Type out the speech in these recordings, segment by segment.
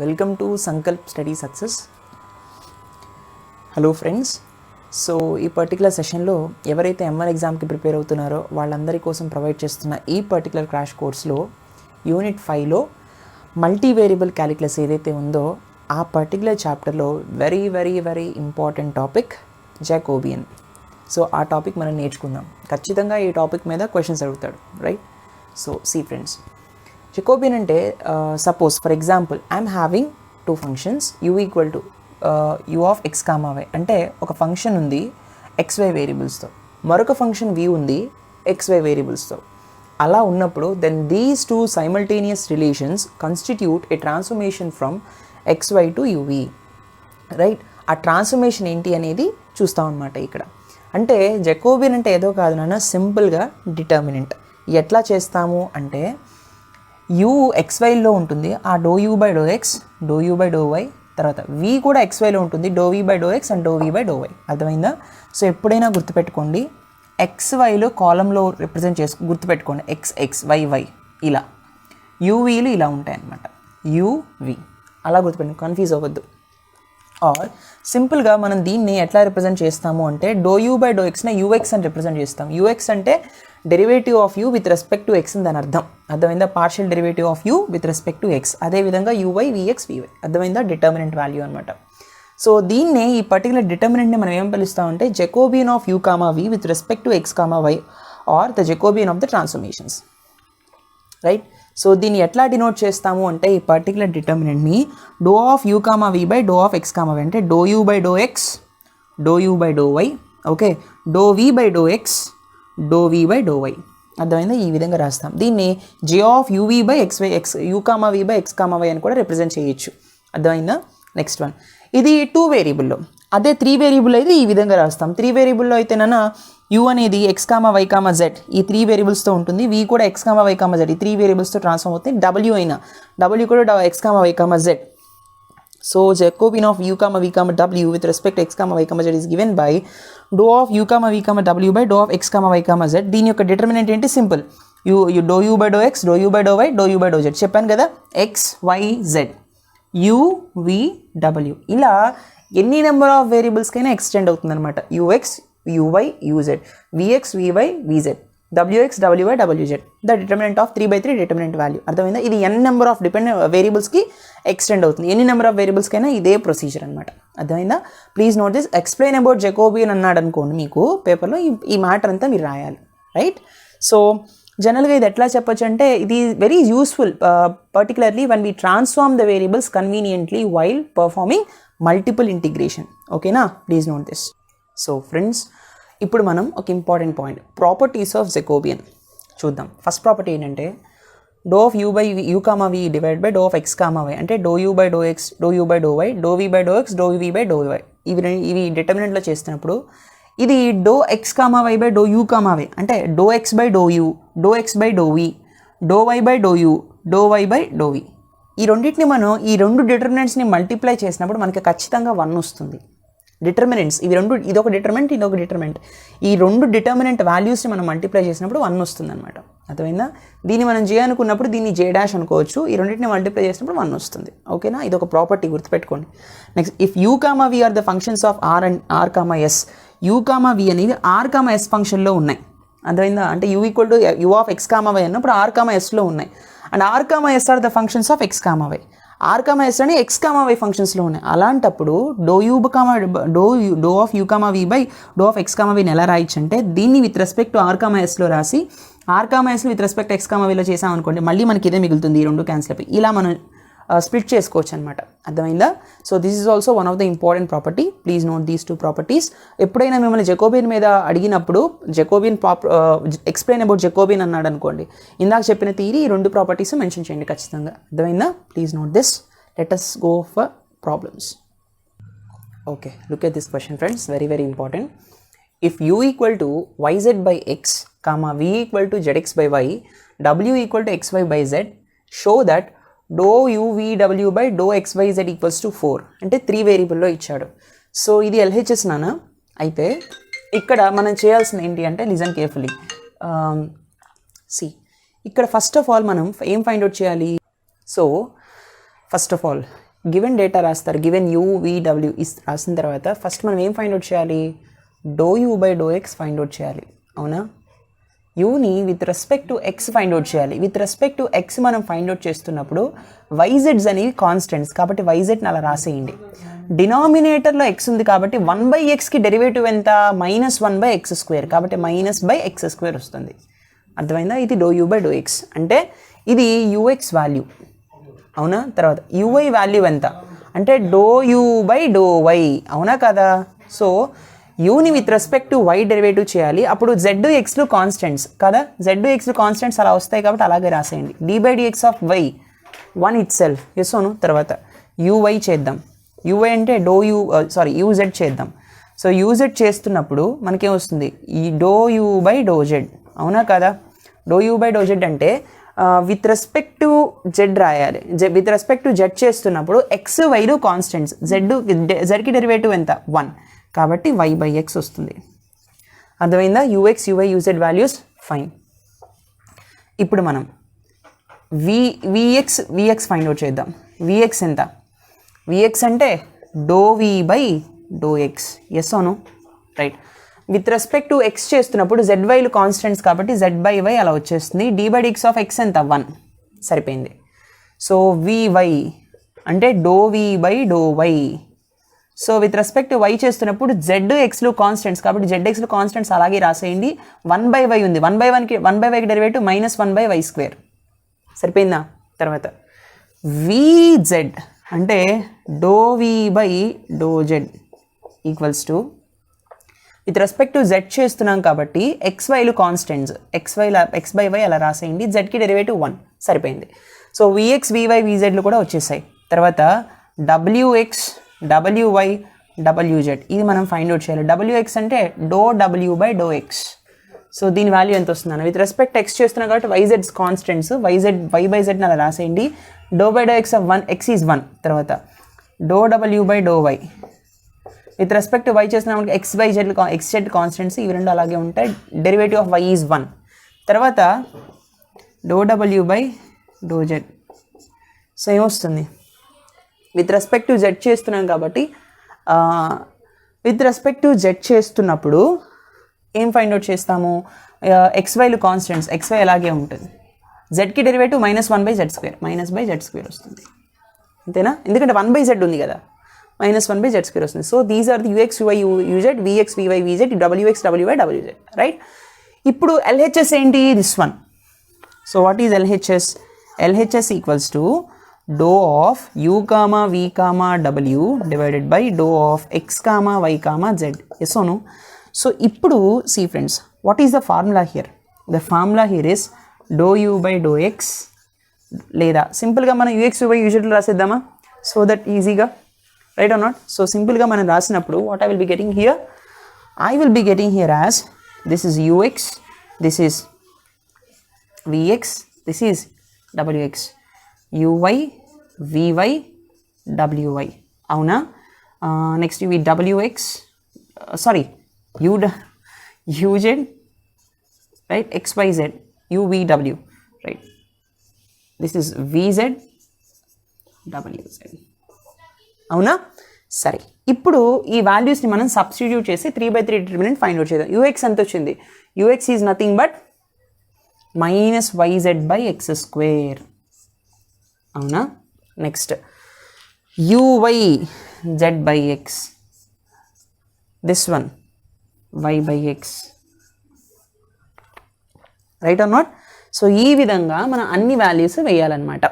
Welcome to Sankalp study success. Hello friends. So ఈ particular సెషన్లో ఎవరైతే M1 ఎగ్జామ్కి ప్రిపేర్ అవుతున్నారో వాళ్ళందరి కోసం ప్రొవైడ్ చేస్తున్న ఈ పర్టికులర్ క్రాష్ కోర్స్లో యూనిట్ 5లో మల్టీ వేరియబుల్ క్యాలిక్యులస్ ఏదైతే ఉందో ఆ పర్టికులర్ చాప్టర్లో very very very important topic jacobian. So ఆ టాపిక్ మనం నేర్చుకుందాం. ఖచ్చితంగా ఈ టాపిక్ మీద క్వశ్చన్స్ అడుగుతాడు, right? So see friends, jacobian అంటే suppose for example I'm having two functions u equal to u of x comma y. అంటే ఒక ఫంక్షన్ ఉంది xy వేరియబుల్స్తో, మరొక ఫంక్షన్ v ఉంది xy వేరియబుల్స్తో. అలా ఉన్నప్పుడు then these two simultaneous relations constitute A transformation from xy to uv, right? ఆ ట్రాన్స్ఫర్మేషన్ ఏంటి అనేది చూస్తాం అన్నమాట ఇక్కడ. అంటే జాకోబియన్ అంటే ఏదో కాదు నాన్న, సింపుల్గా డిటర్మినెంట్. ఎట్లా చేస్తాము అంటే u xyలో ఉంటుంది, ఆ doe you by do x, do you by do y, తర్వాత v కూడా xyలో ఉంటుంది, doe v by do x and doe v by do y. అర్థమైందా? సో ఎప్పుడైనా గుర్తుపెట్టుకోండి, xyలో కాలంలో రిప్రజెంట్ గుర్తుపెట్టుకోండి, x y ఇలా, uvలు ఇలా ఉంటాయి అన్నమాట, uv అలా గుర్తుపెట్టుకోండి, కన్ఫ్యూజ్ అవ్వద్దు. ఆర్ సింపుల్గా మనం దీన్ని ఎట్లా రిప్రజెంట్ చేస్తాము అంటే డో యూ బై డో ఎక్స్ని ux అని రిప్రజెంట్ చేస్తాం. ux అంటే derivative of u with respect to x అని దాని అర్థం. అర్థమైందా? Partial derivative of u with respect to x. అదేవిధంగా uy vx vy. అర్థమైందా? డిటర్మినెంట్ వాల్యూ అనమాట. సో దీన్నే, ఈ పర్టికులర్ డిటర్మినెంట్ని మనం ఏం పిలుస్తామంటే jacobian of u comma v with respect to x comma y, or the jacobian of the transformations, right? So దీన్ని ఎట్లా డినోట్ చేస్తాము అంటే ఈ పర్టికులర్ డిటర్మినెంట్ని do of u comma v by do of x comma y. అంటే do you by do x, do you by do y, okay, do v by do x, do v by do y. అర్థమైందా? ఈ విధంగా రాస్తాం. దీన్ని j of uv by x y, u comma v by x comma y అని కూడా represent చేయొచ్చు. అర్థమైందా? Next one, ఇది 2 వేరియబుల్లో. అదే 3 వేరియబుల్ అయితే ఈ విధంగా రాస్తాం. 3 వేరియబుల్లో అయితే నాన్న u అనేది x comma y comma z ఈ 3 వేరియబుల్స్తో ఉంటుంది, v కూడా x comma y comma z ఈ 3 వేరియబుల్స్తో ట్రాన్స్ఫార్మ్ అవుతుంది. w అయినా w కూడా x comma y comma z. So Jacobian of u comma v comma w with respect x comma y comma z is given by do of u comma v comma w by do of x comma y comma z. దీని యొక్క determinant ఏంటి? Simple, doe you by do x, do you by do y, doe you by do z. చెప్పాను కదా, x y z, u v w. ఇలా ఎన్ని number of వేరియబుల్స్కైనా extend అవుతుంది అనమాట. ux uy uz, vx vy vz, wx wy wz. The determinant of 3/3 determinant value. అర్థమైందా? ఇది n number of వేరియబుల్స్కి extend అవుతుంది. ఎన్ని నెంబర్ ఆఫ్ వేరియబుల్స్కైనా ఇదే ప్రొసీజర్ అనమాట. అర్థమైందా? Please note this. Explain about Jacobian అన్నాడు అనుకోండి, మీకు పేపర్లో ఈ మ్యాటర్ అంతా మీరు రాయాలి, రైట్? సో జనరల్గా ఇది ఎట్లా చెప్పొచ్చు అంటే ఇది very useful, particularly when we transform the variables conveniently while performing multiple integration. ఓకేనా? Please note this. So friends, ఇప్పుడు మనం ఒక important point, properties of jacobian చూద్దాం. ఫస్ట్ ప్రాపర్టీ ఏంటంటే do of u by u comma v divide by do of x comma y. అంటే do you by do x, do you by do y, do v by do x, do v by do why. ఇవి డిటర్మినెంట్లో చేస్తున్నప్పుడు ఇది do x comma y by do u comma y. అంటే do x by do u, do x by do v, do y by do u, do y by do v. ఈ రెండింటిని మనం ఈ రెండు డిటర్మినెంట్స్ని మల్టిప్లై చేసినప్పుడు మనకి ఖచ్చితంగా 1 వస్తుంది. డిటర్మినెంట్స్ ఇవి రెండు, ఇదొక డిటర్మినెంట్, ఇదొక డిటర్మినెంట్. ఈ రెండు డిటర్మినెంట్ వాల్యూస్ని మనం మల్టిప్లై చేసినప్పుడు 1 వస్తుంది అనమాట. అర్థమైందా? దీన్ని మనం j అనుకున్నప్పుడు దీన్ని j డాష్ అనుకోవచ్చు. ఈ రెండింటిని మల్టిప్లై చేసినప్పుడు 1 వస్తుంది. ఓకేనా? ఇది ఒక ప్రాపర్టీ, గుర్తుపెట్టుకోండి. Next, if u comma v are the functions of r and r comma s, u comma v అనేది r కామా s ఫంక్షన్లో ఉన్నాయి. అర్థమైందా? అంటే u equal to u of x comma y అన్నప్పుడు r కామా sలో ఉన్నాయి. And r comma s are the functions of x comma y. r comma s అని x comma y ఫంక్షన్స్లో ఉన్నాయి. అలాంటప్పుడు doe of u comma v by do of x comma వైని ఎలా రాయొచ్చు అంటే దీన్ని with respect to r comma sలో రాసి r comma s with respect x comma వైలో చేసాం అనుకోండి, మళ్ళీ మనకి ఇదే మిగులుతుంది, ఈ రెండు క్యాన్సిల్ అయిపోయి. ఇలా మనం స్ప్లిట్ చేసుకోవచ్చు అనమాట. అర్థమైందా? So this is also one of the important property. Please note these 2 properties. ఎప్పుడైనా మిమ్మల్ని జాకోబియన్ మీద అడిగినప్పుడు జాకోబియన్ ఎక్స్ప్లెయిన్ అబౌట్ జాకోబియన్ అన్నాడు అనుకోండి, ఇందాక చెప్పిన థియరీ ఈ 2 ప్రాపర్టీస్ మెన్షన్ చేయండి ఖచ్చితంగా. అర్థమైందా? Please note this. Let us go for problems. Okay, look at this question friends, very very important. If u equal to yz by x comma v equal to zx by y, w equal to xy by z, show that doe u v w by do x y z equals to 4. అంటే 3 వేరియబుల్లో ఇచ్చాడు. So ఇది LHS నాన్న. అయితే ఇక్కడ మనం చేయాల్సిన ఏంటి అంటే, లిజన్ కేర్ఫుల్లీ. సి, ఇక్కడ ఫస్ట్ ఆఫ్ ఆల్ మనం ఏం ఫైండ్ అవుట్ చేయాలి? So first of all given data రాస్తారు, గివెన్ యూ విడబ్ల్యూ రాసిన తర్వాత ఫస్ట్ మనం ఏం ఫైండ్ అవుట్ చేయాలి, do you by do x find out చేయాలి. అవునా, యూని with respect to x find out చేయాలి. విత్ రెస్పెక్ట్ టు ఎక్స్ మనం ఫైండ్ అవుట్ చేస్తున్నప్పుడు వైజెడ్స్ అనేవి కాన్స్టెంట్స్ కాబట్టి వైజెడ్ని అలా రాసేయండి. డినామినేటర్లో ఎక్స్ ఉంది కాబట్టి 1/xకి డెరివేటివ్ ఎంత, -1/x² కాబట్టి -x² వస్తుంది. అర్థమైందా, ఇది doe you by do x అంటే ఇది యూఎక్స్ వాల్యూ. అవునా, తర్వాత యూవై వాల్యూ ఎంత అంటే do you by do y. అవునా కదా, సో యూని with respect to y derivative చేయాలి. అప్పుడు జెడ్ ఎక్స్లు కాన్స్టెంట్స్ కదా, జెడ్ ఎక్స్లు కాన్స్టెంట్స్ అలా వస్తాయి కాబట్టి అలాగే రాసేయండి. d/dx of y 1 itself ఎస్ఓను. తర్వాత యూవై చేద్దాం, యూవై అంటే యూజెడ్ చేద్దాం. సో యూజెడ్ చేస్తున్నప్పుడు మనకేం వస్తుంది, ఈ do you by do z. అవునా కదా, do you by do z అంటే విత్ రెస్పెక్ట్ టు జెడ్ రాయాలి. విత్ రెస్పెక్ట్ టు జెడ్ చేస్తున్నప్పుడు ఎక్స్ వైలు కాన్స్టెంట్స్, జెడ్కి డెరివేటివ్ ఎంత 1 కాబట్టి y/x వస్తుంది. అర్థమైందా, u x UI u z values fine. ఇప్పుడు మనం విఎక్స్ ఫైండ్ అవుట్ చేద్దాం. విఎక్స్ ఎంత, విఎక్స్ అంటే do v by do x. Yes అవును right. With respect to x చేస్తున్నప్పుడు జెడ్వైలు కాన్స్టెంట్స్ కాబట్టి z/y అలా వచ్చేస్తుంది. d/dx ఆఫ్ ఎక్స్ ఎంత 1 సరిపోయింది. సో వివై అంటే do v by do y. So with respect to y చేస్తున్నప్పుడు జెడ్ ఎక్స్లు కాన్స్టెంట్స్ కాబట్టి జెడ్ ఎక్స్లు కాన్స్టెంట్స్ అలాగే రాసేయండి. 1/y ఉంది, 1/1కి డెరివేటివ్ -1/y². సరిపోయిందా. తర్వాత విజెడ్ అంటే do v by do z equals to with respect to z చేస్తున్నాం కాబట్టి ఎక్స్వైలు కాన్స్టెంట్స్, x/y అలా రాసేయండి. జెడ్కి డెరివేటివ్ 1 సరిపోయింది. సో విఎక్స్ వివై విజెడ్లు కూడా వచ్చేసాయి. తర్వాత డబ్ల్యూఎక్స్ డబ్ల్యూవై డబ్ల్యూజెడ్ ఇది మనం ఫైండ్ అవుట్ చేయాలి. డబ్ల్యూఎక్స్ అంటే do W by do X. So దీని వాల్యూ ఎంత వస్తుందని విత్ రెస్పెక్ట్ ఎక్స్ చేస్తున్నాం కాబట్టి వైజెడ్స్ కాన్స్టెంట్స్, y/z అలా రాసేయండి. Do by do x of 1 x is 1. తర్వాత do W by do y with respect y చేస్తున్నాం xz కాన్స్టెంట్స్, ఇవి రెండు అలాగే ఉంటాయి. Derivative of y is 1. తర్వాత do W by do z. So ఏమొస్తుంది, విత్ రెస్పెక్ట్ టు జెడ్ చేస్తున్నాం కాబట్టి విత్ రెస్పెక్ట్ టు జెడ్ చేస్తున్నప్పుడు ఏం ఫైండ్ అవుట్ చేస్తాము, ఎక్స్వైలు కాన్స్టెంట్స్, xy అలాగే ఉంటుంది. జెడ్కి డెరివేటివ్ -1/z², వస్తుంది. అంతేనా, ఎందుకంటే 1/z ఉంది కదా, -1/z² వస్తుంది. So these are the UX UI UZ, VX VY VZ, WX WY WZ right. ఇప్పుడు ఎల్హెచ్ఎస్ ఏంటి, this one. So what is LHS, LHS equals to do of u, v, w divided by do of x, y, z. ఎస్ own. So ఇప్పుడు see friends, what is the formula here, the formula here is do you by do X, లేదా సింపుల్గా మనం UX UY యూజెడ్లు రాసేద్దామా, so that ఈజీగా right or not. So సింపుల్గా మనం రాసినప్పుడు what I will be getting here, I will be getting here as this is ux, this is vx, this is wx, uy, vy, wy. అవునా, next ఇవి wx, sorry uz, right, xyz, uvw, right, this is vz, wz. అవునా, సరే. ఇప్పుడు ఈ వాల్యూస్ని మనం substitute చేసి 3/3 determinant find out చేద్దాం. యూఎక్స్ ఎంత వచ్చింది, u x is nothing but -yz/x². అవునా, next uy z/x, this one y/x, right or not. So ఈ విధంగా మనం అన్ని వాల్యూస్ వేయాలన్నమాట.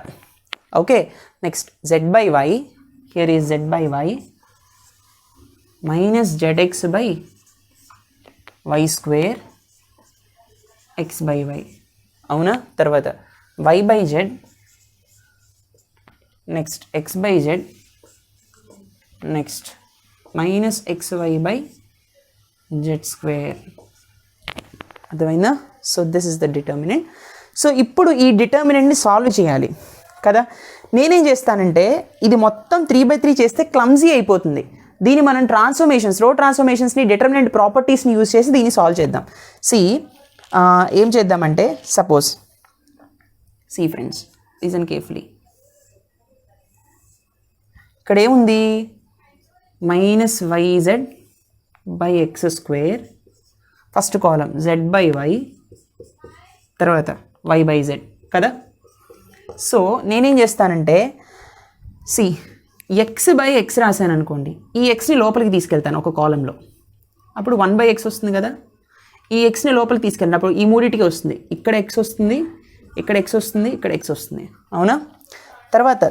Okay, next z/y, here is z/y -zx/y² x/y. అవునా, తర్వాత y/z, next x/z, next -xy/z². అర్థమైందా. So this is the determinant. So ఇప్పుడు ఈ డిటర్మినెంట్ని సాల్వ్ చేయాలి కదా. నేనేం చేస్తానంటే ఇది మొత్తం 3/3 చేస్తే క్లమ్జీ అయిపోతుంది. దీన్ని మనం రో ట్రాన్స్ఫర్మేషన్స్ని డిటర్మినెంట్ ప్రాపర్టీస్ని యూజ్ చేసి దీన్ని సాల్వ్ చేద్దాం. ఏం చేద్దామంటే సపోజ్ ఫ్రెండ్స్, లిజన్ కేర్ఫుల్లీ. ఇక్కడ ఏముంది minus y z by x square, first column z by y, తర్వాత వై బై జెడ్ కదా. సో నేనేం చేస్తానంటే సి ఎక్స్ బై ఎక్స్ రాశాను అనుకోండి, ఈ ఎక్స్ని లోపలికి తీసుకెళ్తాను ఒక కాలంలో, అప్పుడు 1/x వస్తుంది కదా. ఈ ఎక్స్ని లోపలికి తీసుకెళ్ళినప్పుడు ఈ మూడింటికి వస్తుంది, ఇక్కడ ఎక్స్ వస్తుంది, ఇక్కడ ఎక్స్ వస్తుంది, ఇక్కడ ఎక్స్ వస్తుంది, అవునా. తర్వాత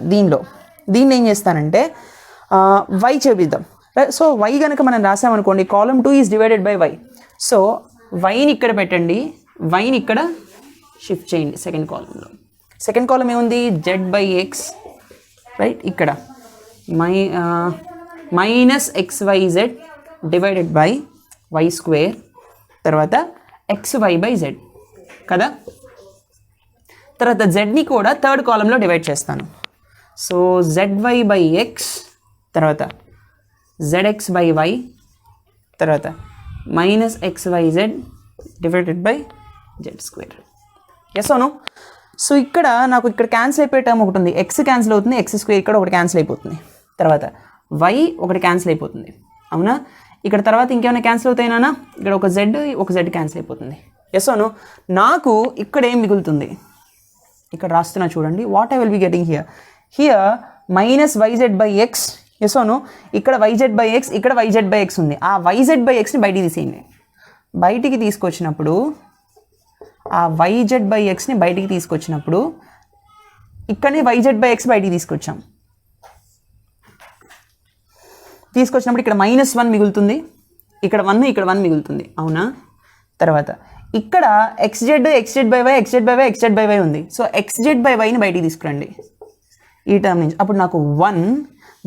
దీన్ని ఏం చేస్తానంటే వై చేపిద్దాం. సో వై కనుక మనం రాసామనుకోండి, కాలం 2 is divided by y. So వైని ఇక్కడ పెట్టండి, వైని ఇక్కడ షిఫ్ట్ చేయండి సెకండ్ కాలంలో. సెకండ్ కాలం ఏముంది జెడ్ బై ఎక్స్, రైట్, ఇక్కడ minus XYZ divided by y square, తర్వాత XY బై జెడ్ కదా. తర్వాత జెడ్ని కూడా థర్డ్ కాలంలో డివైడ్ చేస్తాను. సో ZY బై ఎక్స్, తర్వాత ZX బై వై, తర్వాత minus XYZ divided by z square. Yes అవును. సో ఇక్కడ నాకు ఇక్కడ క్యాన్సిల్ అయిపోయే టర్మ్ ఒకటి ఉంది, ఎక్స్ క్యాన్సిల్ అవుతుంది, ఎక్స్ స్క్వేర్ ఇక్కడ ఒకటి క్యాన్సిల్ అయిపోతుంది, తర్వాత వై ఒకటి క్యాన్సిల్ అయిపోతుంది, అవునా. ఇక్కడ తర్వాత ఇంకేమైనా క్యాన్సిల్ అవుతాయినా, ఇక్కడ ఒక జెడ్ క్యాన్సిల్ అయిపోతుంది. ఎస్ అవును. నాకు ఇక్కడ ఏం మిగులుతుంది, ఇక్కడ రాస్తున్నా చూడండి, what I will be getting here minus y z by x. Yes అవును. ఇక్కడ వైజెడ్ బై ఎక్స్, ఇక్కడ వైజెడ్ బై ఎక్స్ ఉంది. ఆ వైజెడ్ బై ఎక్స్ని బయటికి తీసేయండి. బయటికి తీసుకొచ్చినప్పుడు ఆ వైజెడ్ బై ఎక్స్ని బయటికి తీసుకొచ్చినప్పుడు ఇక్కడనే వైజెడ్ బై ఎక్స్ బయటికి తీసుకొచ్చినప్పుడు ఇక్కడ -1 మిగులుతుంది, ఇక్కడ 1, ఇక్కడ 1 మిగులుతుంది, అవునా. తర్వాత ఇక్కడ XZ బై వై ఉంది. సో XZ బై వైని బయటికి తీసుకురండి ఈ టర్మ్ నుంచి. అప్పుడు నాకు 1,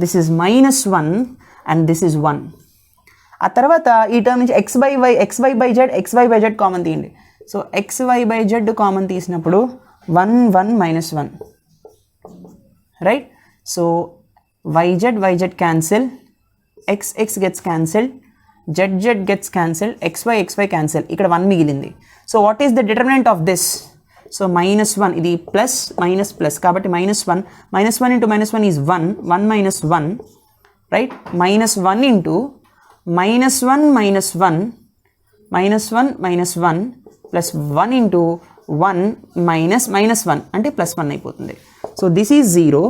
this is -1 and this is 1. ఆ తర్వాత ఈ టర్మ్ నుంచి XY బై జెడ్ కామన్ తీయండి. So XY by Z common తీసినప్పుడు 1 -1 right. So YZ cancel, X gets cancelled, Z gets cancelled, XY cancel. ఇక్కడ 1 మిగిలింది. So what is the determinant of this? So -1, ఇది plus plus కాబట్టి -1 into -1 is 1 -1 right. -1 into -1 plus 1 into 1 -1 అంటే +1 అయిపోతుంది. So this is 0.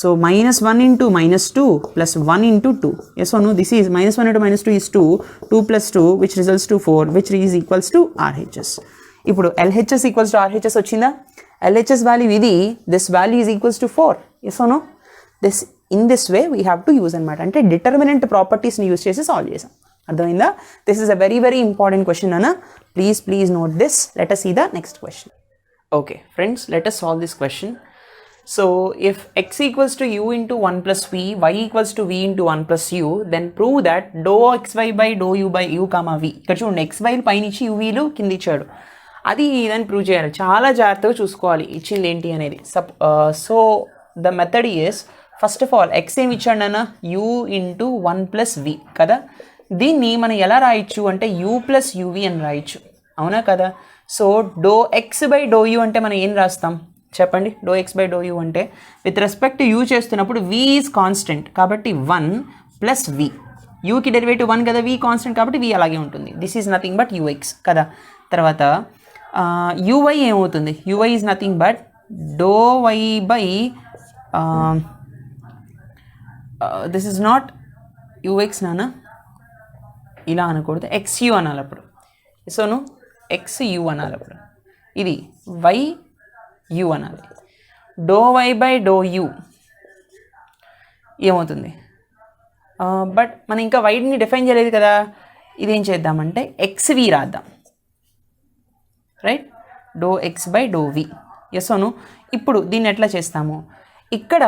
So -1 into -2 plus 1 into 2. Yes or no? This is -1 into -2 is 2. 2 plus 2 which results to 4, which is equals to RHS. ఇప్పుడు LHS equals to RHS వచ్చిందా? LHS value ఇది, this value is equals to 4. Yes or no? In this way we have to use అన్నమాట. అంటే determinant ప్రాపర్టీస్ని use చేసి solve చేసాం. అర్థమైందా? This is a very very important question అన్న. Please note this. Let us see the next question. Okay friends, let us solve this question. So if x equals to u into 1 plus v, y equals to v into 1 plus u, then prove that dou xy by dou u by u comma v. ఇక్కడ చూడండి xy పైన ఇచ్చి uvలు కింద ఇచ్చాడు, అది ఇదని prove చేయాలి. చాలా జాగ్రత్తగా చూసుకోవాలి ఇచ్చింది ఏంటి అనేది. So the method is, first of all x ఏమి ఇచ్చాడు అన్న, u into 1 plus v కదా. దీన్ని మనం ఎలా రాయొచ్చు అంటే u plus uv అని రాయొచ్చు, అవునా కదా. So doh x by doh u అంటే మనం ఏం రాస్తాం చెప్పండి. Doh x by doh u అంటే విత్ రెస్పెక్ట్ u చేస్తున్నప్పుడు v ఈజ్ కాన్స్టెంట్ కాబట్టి 1 ప్లస్ v. యూకి డెరివేటివ్ 1 కదా, v కాన్స్టెంట్ కాబట్టి v అలాగే ఉంటుంది. This is nothing but ux కదా. తర్వాత uy ఏమవుతుంది, uy is nothing but doh y by this is not ux నానా, ఇలా అనకూడదు, xu అనాలి అప్పుడు. సోను xu అనాలి అప్పుడు, ఇది y u అనాలి. Doh y by do u ఏమవుతుంది, బట్ మనం ఇంకా వైడ్ని డిఫైన్ చేయలేదు కదా. ఇదేం చేద్దామంటే XV రాద్దాం, right. Doh x by doh v. Yes అవును. ఇప్పుడు దీన్ని ఎట్లా చేస్తాము, ఇక్కడ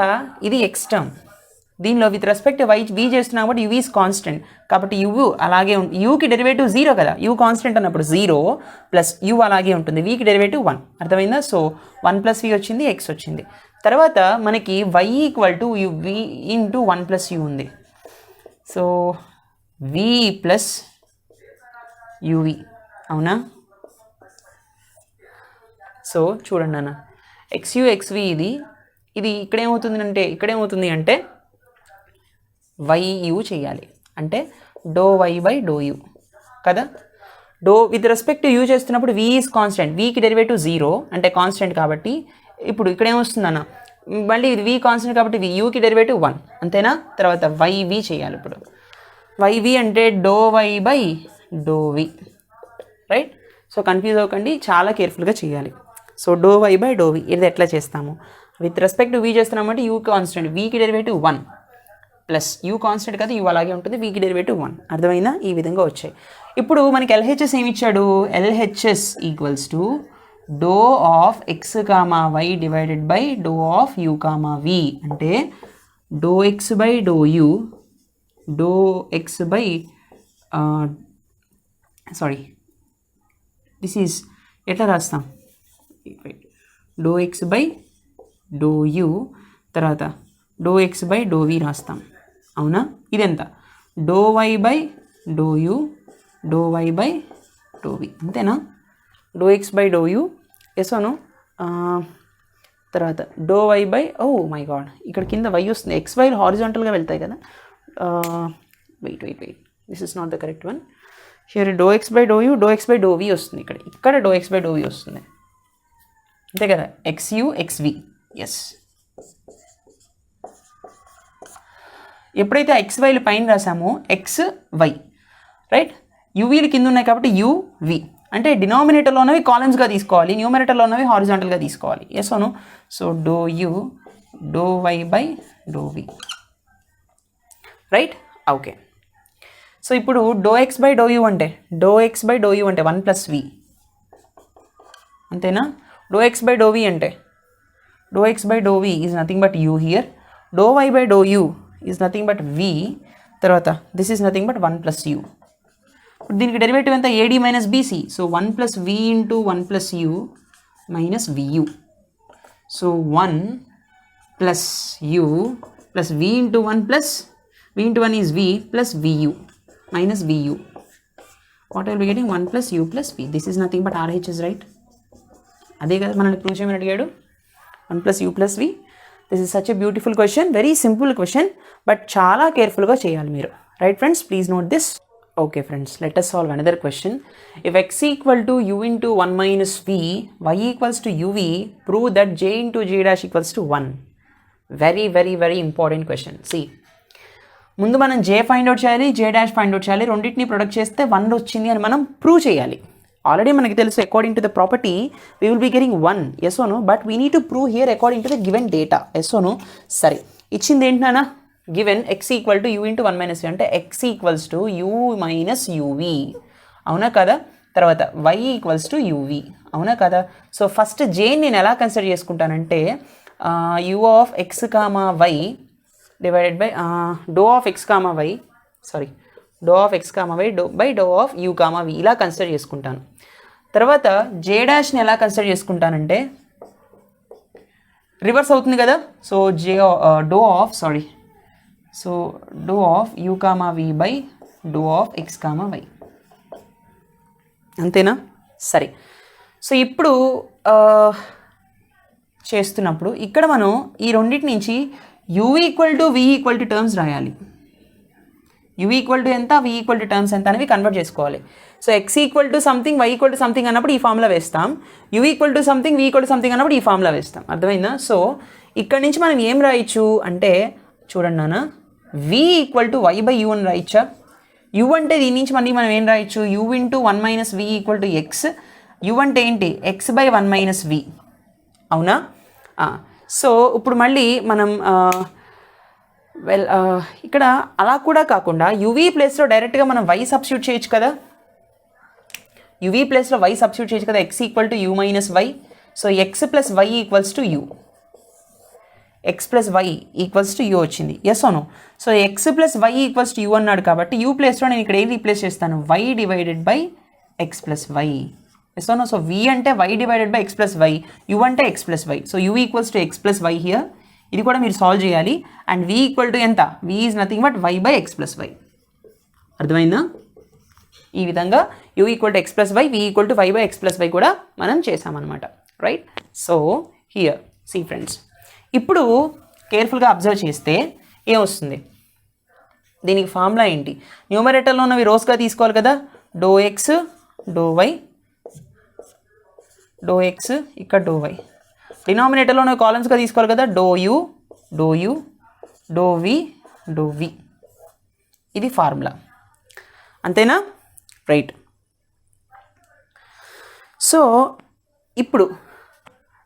ఇది x టర్మ్, దీనిలో విత్ రెస్పెక్ట్ v చేస్తున్నాం కాబట్టి u ఈజ్ కాన్స్టెంట్ కాబట్టి u అలాగే యూకి డెరివేటివ్ 0 కదా, u కాన్స్టెంట్ అన్నప్పుడు 0 ప్లస్ u అలాగే ఉంటుంది, vకి డెరివేటివ్ 1. అర్థమైందా? సో 1 ప్లస్ v వచ్చింది, x వచ్చింది. తర్వాత మనకి y equal to v into 1 plus u ఉంది. సో v ప్లస్ uv, అవునా. సో చూడండి అన్న, xu xv ఇది ఇక్కడేమవుతుంది అంటే YU చేయాలి. అంటే ∂y/∂u కదా. విత్ రెస్పెక్ట్ టు యూ చేస్తున్నప్పుడు v ఈజ్ కాన్స్టెంట్, vకి డెరివేటివ్ 0 అంటే కాన్స్టెంట్ కాబట్టి ఇప్పుడు ఇక్కడ ఏమొస్తుందన్న మళ్ళీ ఇది v కాన్స్టెంట్ కాబట్టి యూకి డెరివేటివ్ 1 అంతేనా. తర్వాత yv చేయాలి. ఇప్పుడు yv అంటే ∂y/∂v రైట్. సో కన్ఫ్యూజ్ అవ్వకండి, చాలా కేర్ఫుల్గా చేయాలి. సో ∂y/∂v ఇది ఎట్లా చేస్తాము, విత్ రెస్పెక్ట్ టు v చేస్తున్నామంటే u కాన్స్టెంట్, vకి డెరివేటివ్ 1 ప్లస్ u కాన్స్టెంట్ కదా, u అలాగే ఉంటుంది, vకి డెరివేటివ్ 1. అర్థమైనా, ఈ విధంగా వచ్చాయి. ఇప్పుడు మనకి LHS ఏమి ఇచ్చాడు, LHS equals to ∂x, y divided by ∂u, v అంటే ∂x/∂u దిస్ ఈజ్ ఎట్లా రాస్తాం, ∂x/∂u తర్వాత ∂x/∂v రాస్తాం. అవునా, ఇదెంత ∂y/∂u ∂y/∂v అంతేనా. ∂x/∂u ఎసోను తర్వాత ∂y/, ఓ మై గాడ్ ఇక్కడ కింద y వస్తుంది, xy హారిజాంటల్గా వెళ్తాయి కదా. Wait this is not the correct one. Here ∂x/∂u ∂x/∂v వస్తుంది, ఇక్కడ ∂x/∂v వస్తుంది అంతే కదా. xu xv yes. ఎప్పుడైతే xyలు పైన రాసామో xy రైట్, యువీలు కింద ఉన్నాయి కాబట్టి uv అంటే డినామినేటర్లో ఉన్నవి కాలమ్స్గా తీసుకోవాలి, న్యూమరేటర్లో ఉన్నవి హారిజాంటల్గా తీసుకోవాలి. ఎస్ అవును. So ∂u ∂y/∂v right. Okay. So ఇప్పుడు ∂x/∂u అంటే 1 + v అంతేనా. ∂x/∂v అంటే ∂x/∂v is nothing but u here, ∂y/∂u is nothing but v, తర్వాత this is nothing but 1 + u. దీనికి డెరివేటివ్ ఎంత, AD - BC. So 1 + v × 1 + u - vu. So 1 + u + v × 1 + v × 1 is v + vu - vu. What I will be getting 1 + u + v. This is nothing but RHS right. అదే కదా మనల్ని prove చేయమని అడిగాడు, 1 + u + v. This is such a beautiful question, very simple question, but చాలా కేర్ఫుల్గా చేయాలి మీరు. Right friends, please note this. Okay friends, let us solve another question. If x equal to u into 1 minus v, y equals to uv, prove that j into j dash equals to 1. Very important question. See, ముందు మనం j find out చేయాలి, j dash find out చేయాలి, రెండింటిని product చేస్తే 1 వచ్చింది అని మనం prove చేయాలి. ఆల్రెడీ మనకి తెలుసు according to the property we will be getting 1. Yes or no, but we need to prove here according to the given data. Yes or no. సరే, ఇచ్చింది ఏంటన్నా, given x equal to u into 1 - v అంటే x equals to u - uv అవునా కదా. తర్వాత y equals to uv అవునా కదా. So first జేని నేను ఎలా కన్సిడర్ చేసుకుంటానంటే u of x, y divided by ∂x, y by ∂u, v ఇలా కన్సిడర్ చేసుకుంటాను. తర్వాత j డాష్ని ఎలా కన్సిడర్ చేసుకుంటానంటే రివర్స్ అవుతుంది కదా. So ∂u, v by ∂x, y అంతేనా. సరే, సో ఇప్పుడు చేస్తున్నప్పుడు ఇక్కడ మనం ఈ రెండింటి నుంచి u equal to v equal to terms రాయాలి. u ఈక్వల్ టు ఎంత, v ఈక్వల్ టు టర్మ్స్ ఎంత అనేవి కన్వర్ట్ చేసుకోవాలి. So x equal to something, y equal to something అన్నప్పుడు ఈ ఫార్ములా వేస్తాం, u equal to something, v equal to something అన్నప్పుడు ఈ ఫార్ములా వేస్తాం. అర్థమైందా. సో ఇక్కడ నుంచి మనం ఏం రాయొచ్చు అంటే చూడండి నాన్న, v equal to y by u అని రాయొచ్చా. u అంటే దీని నుంచి మళ్ళీ మనం ఏం రాయొచ్చు, u into 1 - v equal to x. u అంటే ఏంటి, x బై 1 - v అవునా. సో ఇప్పుడు మళ్ళీ మనం ఇక్కడ అలా కూడా కాకుండా uv ప్లేస్లో డైరెక్ట్గా మనం y సబ్స్టిట్యూట్ చేయొచ్చు కదా. uv ప్లేస్లో y సబ్స్టిట్యూట్ చేయొచ్చు కదా, x equal to u - y. So x + y equals to u, x + y equals to u వచ్చింది. Yes or no. So x + y equals to u అన్నాడు కాబట్టి u ప్లేస్లో నేను ఇక్కడ ఏం రీప్లేస్ చేస్తాను, y divided by x + y. Yes or no. So v అంటే y divided by x + y, u అంటే x + y. So u equals to x + y here. ఇది కూడా మీరు సాల్వ్ చేయాలి. అండ్ v ఈక్వల్ టు ఎంత, v is nothing but y by x + y. అర్థమైందా. ఈ విధంగా u equal to x + y, v equal to y by x + y కూడా మనం చేసామన్నమాట. Right. So here see friends, ఇప్పుడు కేర్ఫుల్గా అబ్జర్వ్ చేస్తే ఏమొస్తుంది, దీనికి ఫార్ములా ఏంటి? న్యూమరేటర్లో ఉన్నవి రోస్గా తీసుకోవాలి కదా, doh x doh y, doh x ఇక్కడ డో వై. డినామినేటర్లో ఉన్నవి కాలమ్స్గా తీసుకోవాలి కదా, డో యూ డో వి. ఇది ఫార్ములా, అంతేనా? రైట్. సో ఇప్పుడు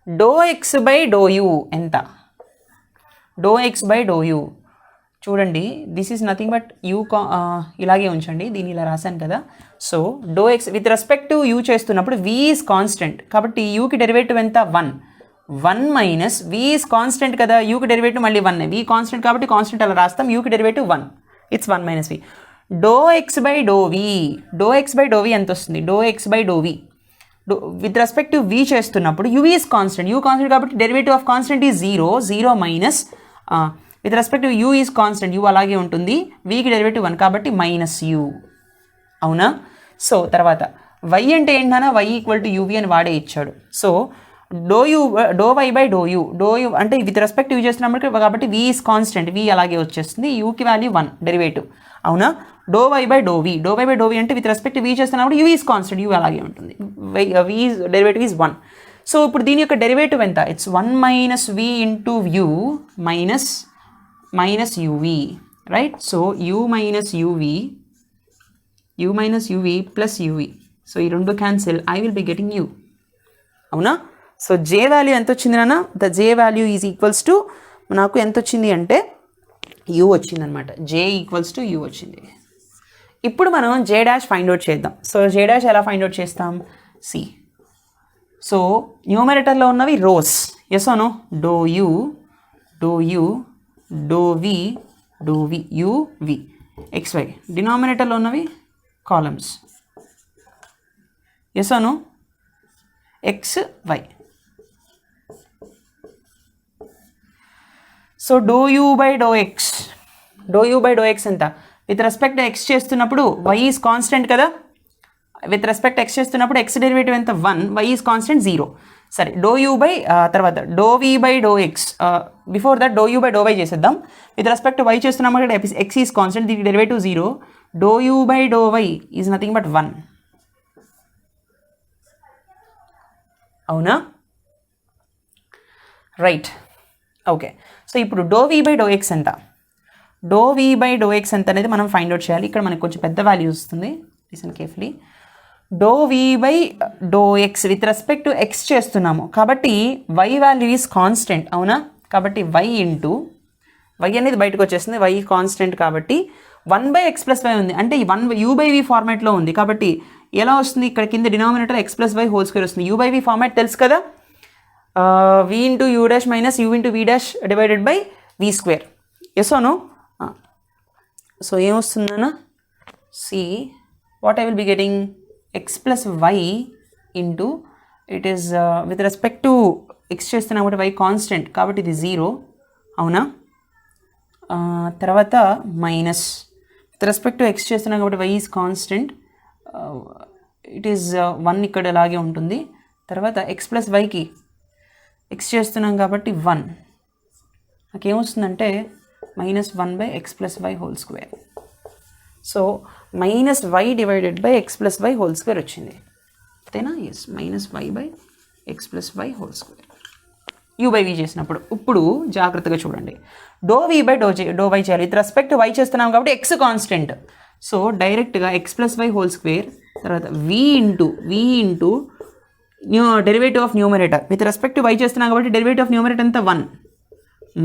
do x by do u ఎంత? Do x by do u చూడండి, this is nothing but u, ఇలాగే ఉంచండి, దీన్ని ఇలా రాశాను కదా. So do x with respect to u చేస్తున్నప్పుడు వి ఈజ్ కాన్స్టెంట్ కాబట్టి యూకి డెరివేటివ్ ఎంత? 1 మైనస్ వి ఈజ్ కాన్స్టెంట్ కదా, యూకి డెరివేటివ్ మళ్ళీ 1, వి కాన్స్టెంట్ కాబట్టి కాన్స్టెంట్ అలా రాస్తాం, యూకి derivative 1, it's 1 minus v. Do x by do v, do x by do v ఎంత వస్తుంది? Do x by do v with respect to v చేస్తున్నప్పుడు u is constant, u constant కాబట్టి derivative of constant is 0 minus with respect to u is constant, u అలాగే ఉంటుంది, వీకి derivative 1 కాబట్టి minus u. అవునా? So తర్వాత వై అంటే ఏంటన్నా, వై ఈక్వల్ టు యూవి అని వాడే ఇచ్చాడు. So doh y by do u అంటే విత్ రెస్పెక్ట్ యూ చేస్తున్నప్పుడు కాబట్టి వి ఈజ్ కాన్స్టెంట్, వి అలాగే వచ్చేస్తుంది, యూకి వాల్యూ 1 డెరివేటివ్. అవునా? Doh y by do v అంటే విత్ రెస్పెక్ట్ వి చేస్తున్నప్పుడు యూ ఈజ్ కాన్స్టెంట్, యూ అలాగే ఉంటుంది, v is derivative is 1. So ఇప్పుడు దీని యొక్క డెరివేటివ్ ఎంత? It's 1 minus v into u minus u v, right? So u minus u v plus u v. So ఈ రెండు cancel, I will be getting u. అవునా? So J value ఎంత వచ్చింది నాన్న? The J value is equals to నాకు ఎంత వచ్చింది అంటే యూ వచ్చిందనమాట, జే ఈక్వల్స్ టు యూ వచ్చింది. ఇప్పుడు మనం జే డాష్ ఫైండ్ అవుట్ చేద్దాం. సో జే డాష్ ఎలా ఫైండ్ అవుట్ చేస్తాం? సి, సో న్యూమరేటర్లో ఉన్నవి rows, yes or no? Do u do v u v x y. డినామినేటర్లో ఉన్నవి columns, yes or no? X y. So do you by do x ఎంత? With respect x చేస్తున్నప్పుడు y is constant కదా, with respect x చేస్తున్నప్పుడు x derivative ఎంత? 1, y is constant 0. సరే, do you by తర్వాత do v by do x, before that do you by do y చేసేద్దాం. With respect y చేస్తున్నప్పుడు x is constant, దీనికి derivative 0, do you by do y is nothing but 1. అవునా? Right. Okay. So ఇప్పుడు do v by do x ఎంత? Do v by do x ఎంత అనేది మనం find out చేయాలి. ఇక్కడ మనకు కొంచెం పెద్ద వాల్యూ వస్తుంది, listen carefully. Doh v by do x with respect to x చేస్తున్నాము కాబట్టి వై వాల్యూ ఈజ్ కాన్స్టెంట్. అవునా? కాబట్టి వై అనేది బయటకు వచ్చేస్తుంది, వై కాన్స్టెంట్ కాబట్టి 1/x+y ఉంది, అంటే ఈ 1 యూ బై వి ఫార్మాట్లో ఉంది కాబట్టి ఎలా వస్తుంది? ఇక్కడ కింద డినామినేటర్ x+y హోల్ స్క్వేర్ వస్తుంది. యూ బై వి ఫార్మాట్ తెలుసు కదా, v into u dash minus u into v dash divided by v square, yes or no? So ఏమొస్తుందన్నా? See, what I will be getting? x+y into it is with respect to x చేస్తున్నాం కాబట్టి y constant కాబట్టి ఇది 0. అవునా? తర్వాత minus with respect to x చేస్తున్నాం కాబట్టి y is constant, it is 1 ఇక్కడ అలాగే ఉంటుంది. తర్వాత x+yకి ఎక్స్ చేస్తున్నాం కాబట్టి 1, నాకేమొస్తుందంటే -1/x+y whole square. So -y divided by x+y whole square వచ్చింది, అంతేనా? Yes, -y/x+y whole square u by v చేసినప్పుడు. ఇప్పుడు జాగ్రత్తగా చూడండి, do v by do y చేయాలి. విత్ రెస్పెక్ట్ వై చేస్తున్నాం కాబట్టి ఎక్స్ కాన్స్టెంట్, సో డైరెక్ట్గా x+y హోల్ స్క్వేర్ తర్వాత v into derivative of numerator with respect y చేస్తున్నాం కాబట్టి డెరివేటివ్ ఆఫ్ న్యూమరేటర్ ఎంత? 1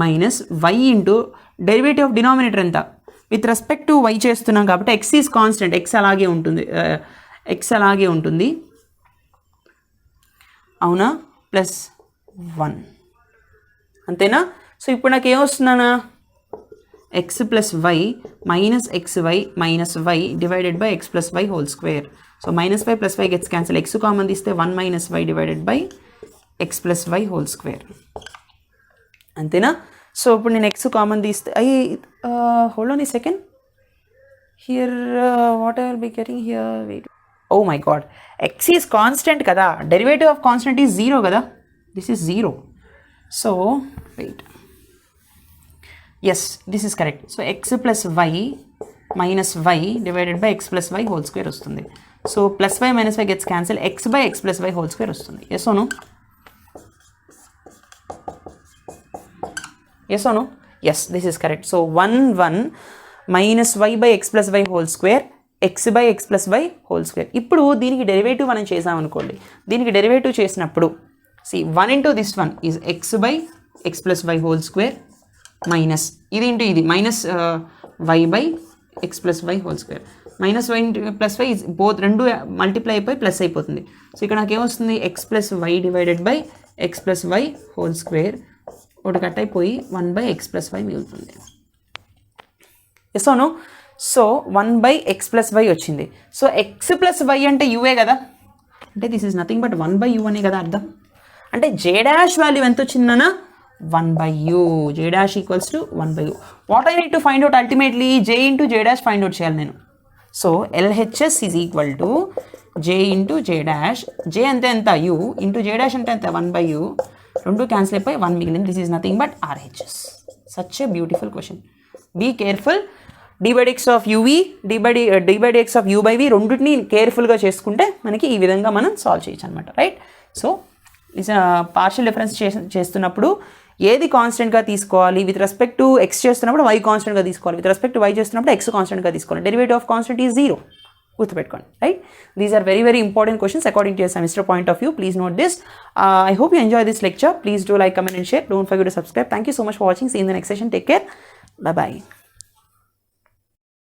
minus y into derivative of denominator ఎంత? With respect to y చేస్తున్నాం కాబట్టి ఎక్స్ ఈజ్ కాన్స్టెంట్, ఎక్స్ అలాగే ఉంటుంది, అవునా? ప్లస్ 1, అంతేనా? సో ఇప్పుడు నాకు ఏమొస్తున్నానా? X plus y minus xy minus y divided by x+y whole square. So -y plus y gets cancel, x common తీస్తే 1 - y divided by x+y whole స్క్వేర్, అంతేనా? సో ఇప్పుడు నేను ఎక్స్ కామన్ తీస్తే hold on a second, here what I will be getting here, wait, oh my god, x is constant కదా, derivative of constant is 0 కదా, this is 0. So wait, yes this is correct. So x plus y minus y divided by x plus y whole square వస్తుంది. So plus y minus y gets cancel, x by x plus y whole square వస్తుంది. Yes or no? Yes or no? Yes this is correct. So 1 minus y by x plus y whole square x by x plus y whole square. ఇప్పుడు దీనికి derivative మనం చేసామనుకోండి, దీనికి derivative చేసినప్పుడు one into this one is x by x plus y whole square minus ఇది into ఇది minus y by x plus y whole square. Minus y plus y both రెండు multiply అయిపోయి ప్లస్ అయిపోతుంది. So ఇక్కడ నాకు ఏమొస్తుంది, x plus y divided by x plus y whole square ఒకటి cut అయిపోయి 1 బై ఎక్స్ ప్లస్ వై మిగులుతుంది. Yes own? So 1 by x plus y వచ్చింది. సో ఎక్స్ ప్లస్ వై అంటే యూఏ కదా, అంటే this is nothing but 1 by you అనే కదా అర్థం. అంటే జే డాష్ వాల్యూ ఎంత వచ్చిందన్న 1 by u, J dash equals to 1 by u. What I need to find out ultimately J into J dash find out చేయాలి నేను. So LHS is equal to J into J dash, J అంటే ఎంత you into J dash అంటే ఎంత 1 by you, రెండు cancel అయిపోయి 1 మిగిలింది. This is nothing but RHS. Such a beautiful question. Be careful. dy by dx of uv dy by dx of u by v రెండింటిని కేర్ఫుల్గా చేసుకుంటే మనకి ఈ విధంగా మనం సాల్వ్ చేయొచ్చు అనమాట, రైట్? సో పార్షియల్ డిఫరెన్స్ చేస్తున్నప్పుడు ఏది కాన్స్టెంట్గా తీసుకోవాలి, విత్ రెస్పెక్ట్ టు ఎక్స్ చేస్తున్నప్పుడు వై కాన్స్టెంట్గా తీసుకోవాలి, విత్ రెస్పెక్ట్ టు వై చేస్తున్నప్పుడు ఎక్స్ కాన్స్టెంట్గా తీసుకోవాలి. డెరివేటివ్ ఆఫ్ కాన్స్టెంట్ ఈజ్ 0, గుర్తుపెట్టుకోండి, right? These are very very important questions according to your semester point of view. Please note this. I hope you enjoy this lecture. Please do like, comment and share. Don't forget to subscribe. Thank you so much for watching. See you in the next session. Take care. Bye bye.